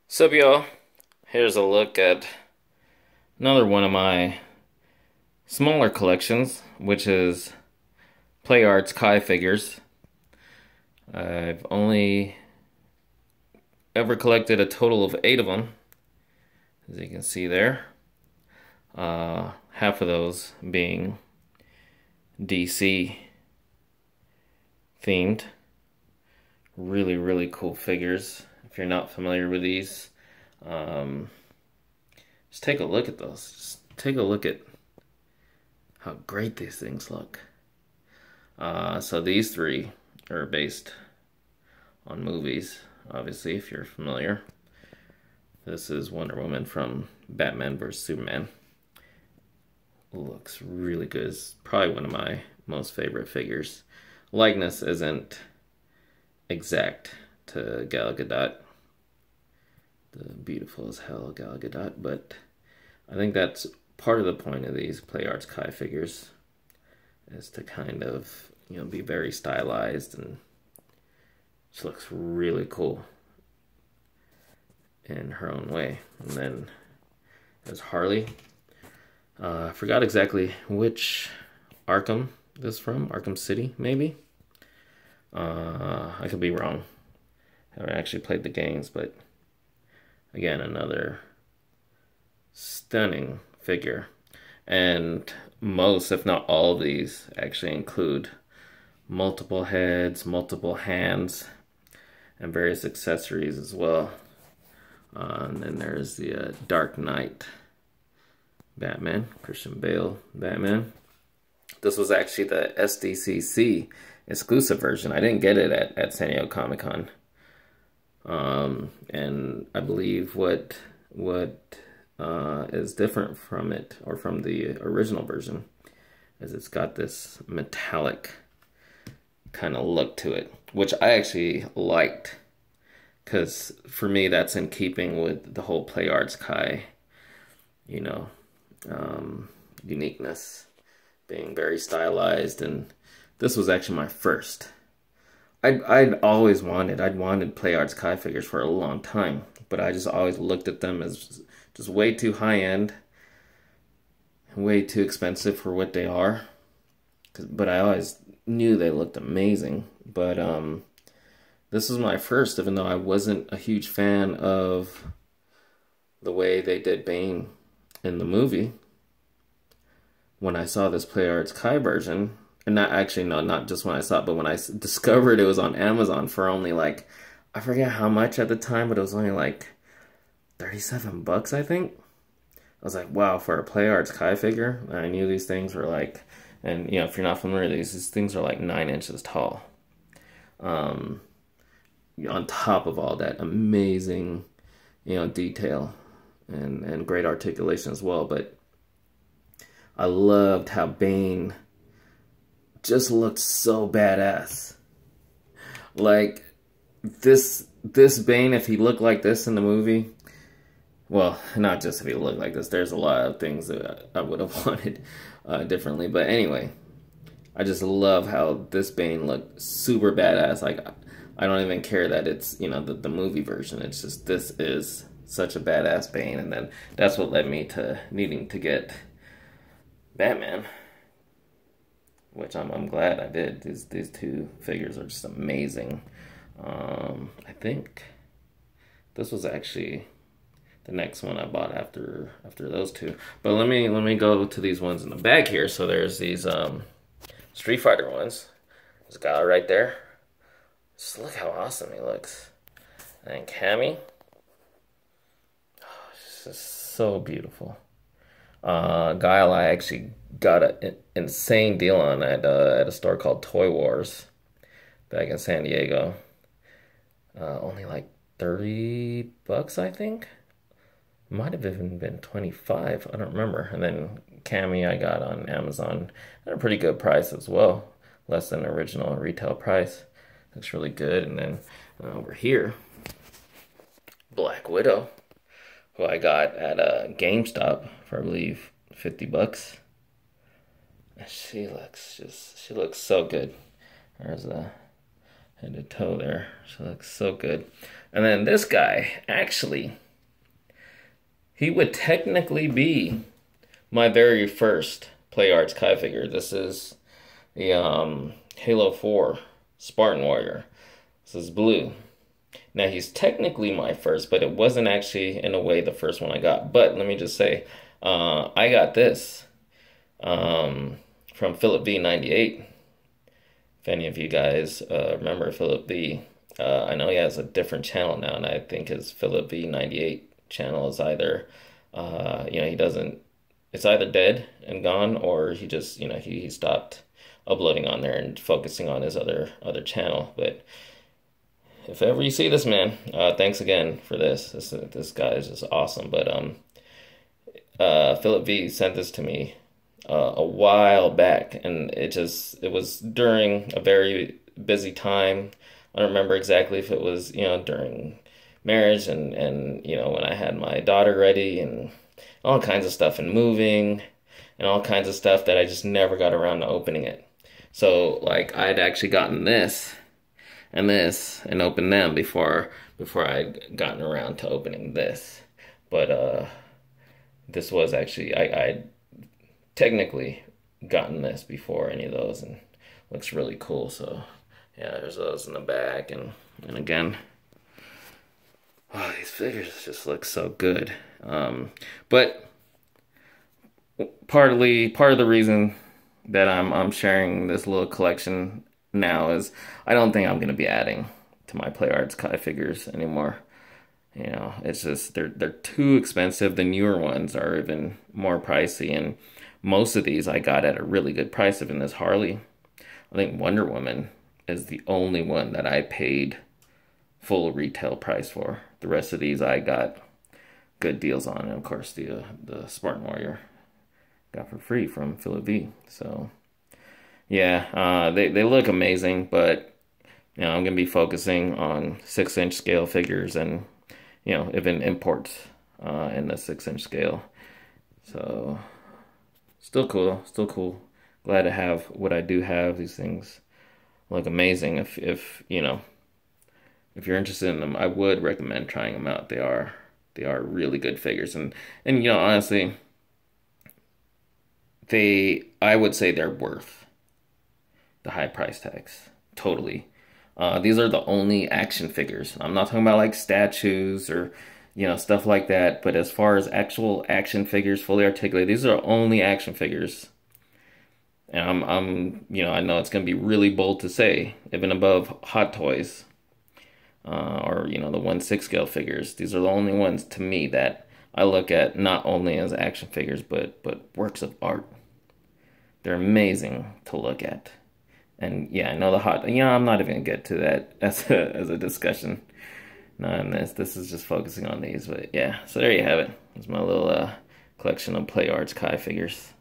Sup y'all, here's a look at another one of my smaller collections, which is Play Arts Kai figures. I've only ever collected a total of 8 of them, as you can see there. Half of those being DC themed. Really, really cool figures. If you're not familiar with these, um, just take a look at those. Just take a look at how great these things look. So these three are based on movies, obviously, if you're familiar. This is Wonder Woman from Batman vs. Superman. Looks really good. It's probably one of my most favorite figures. Likeness isn't exact to Gal Gadot, the beautiful as hell Gal Gadot, but I think that's part of the point of these Play Arts Kai figures, is to kind of, be very stylized, and she looks really cool in her own way. And then there's Harley. I forgot exactly which Arkham this is from. Arkham City, maybe? I could be wrong. I haven't actually played the games, but again, another stunning figure. And most, if not all of these, actually include multiple heads, multiple hands, and various accessories as well. And then there's the Dark Knight Batman, Christian Bale Batman. This was actually the SDCC exclusive version. I didn't get it at San Diego Comic-Con. And I believe what is different from it, or from the original version, is it's got this metallic kind of look to it, which I actually liked, because for me that's in keeping with the whole Play Arts Kai, uniqueness, being very stylized. And this was actually my first. I'd wanted Play Arts Kai figures for a long time, but I just always looked at them as just way too high end, way too expensive for what they are. But I always knew they looked amazing. But this was my first, even though I wasn't a huge fan of the way they did Bane in the movie. When I saw this Play Arts Kai version, and not just when I saw it, but when I discovered it was on Amazon for only like, I forget how much at the time, but it was only like 37 bucks, I think. I was like, wow, for a Play Arts Kai figure. And I knew these things were like, and if you're not familiar, these things are like 9 inches tall. On top of all that amazing, detail and great articulation as well. But I loved how Bane just looked so badass. Like this Bane, if he looked like this in the movie, well, not just if he looked like this, there's a lot of things that I would have wanted differently. But anyway, I just love how this Bane looked super badass. Like, I don't even care that it's, the movie version. It's just, this is such a badass Bane. And then that's what led me to needing to get Batman, which I'm glad I did. These two figures are just amazing. I think this was actually the next one I bought after those two. But let me go to these ones in the back here. So there's these Street Fighter ones. There's a guy right there. Just look how awesome he looks. And Cammy. Oh, it's just so beautiful. Guile, I actually got an insane deal on at a store called Toy Wars back in San Diego. Only like 30 bucks, I think. Might have even been 25, I don't remember. And then Cammy I got on Amazon at a pretty good price as well. Less than original retail price. Looks really good. And then over here, Black Widow, who I got at a GameStop for, I believe, 50 bucks. And she looks so good. There's a head to toe there. So it looks so good. And then this guy, actually, he would technically be my very first Play Arts Kai figure. This is the Halo 4 Spartan Warrior. This is blue. Now, he's technically my first, but it wasn't actually, in a way, the first one I got. But let me just say, I got this from Philip V 98. If any of you guys remember Philip V, I know he has a different channel now, and I think his Philip V 98 channel is either, he doesn't, it's either dead and gone, or he just, he stopped uploading on there and focusing on his other channel. But if ever you see this man, thanks again for this. This guy is just awesome. But Philip V sent this to me a while back, and it was during a very busy time. I don't remember exactly if it was during marriage and when I had my daughter ready and all kinds of stuff, and moving and all kinds of stuff that I just never got around to opening it. So like I'd actually gotten this and this and opened them before I'd gotten around to opening this. But this was actually I'd technically gotten this before any of those, and looks really cool. So yeah, there's those in the back, and again, oh, these figures just look so good. But part of the reason that I'm sharing this little collection now is I don't think I'm gonna be adding to my Play Arts Kai figures anymore. It's just they're too expensive. The newer ones are even more pricey, and most of these I got at a really good price. Even this Harley, I think Wonder Woman is the only one that I paid full retail price for. The rest of these I got good deals on, and of course the Spartan Warrior got for free from Philip V. So yeah, they look amazing, but I'm gonna be focusing on 6-inch scale figures, and even imports in the 6-inch scale. So still cool. Glad to have what I do have. These things look amazing. If you're interested in them, I would recommend trying them out. They are really good figures, and honestly, I would say they're worth the high price tags. Totally. These are the only action figures. I'm not talking about like statues or stuff like that, but as far as actual action figures, fully articulated, these are only action figures. And I know it's gonna be really bold to say, even above Hot Toys, or the 1/6 scale figures. These are the only ones to me that I look at not only as action figures, but works of art. They're amazing to look at. And yeah, I know I'm not even gonna get to that as a discussion. Not in this. This is just focusing on these, but yeah. So there you have it. It's my little collection of Play Arts Kai figures.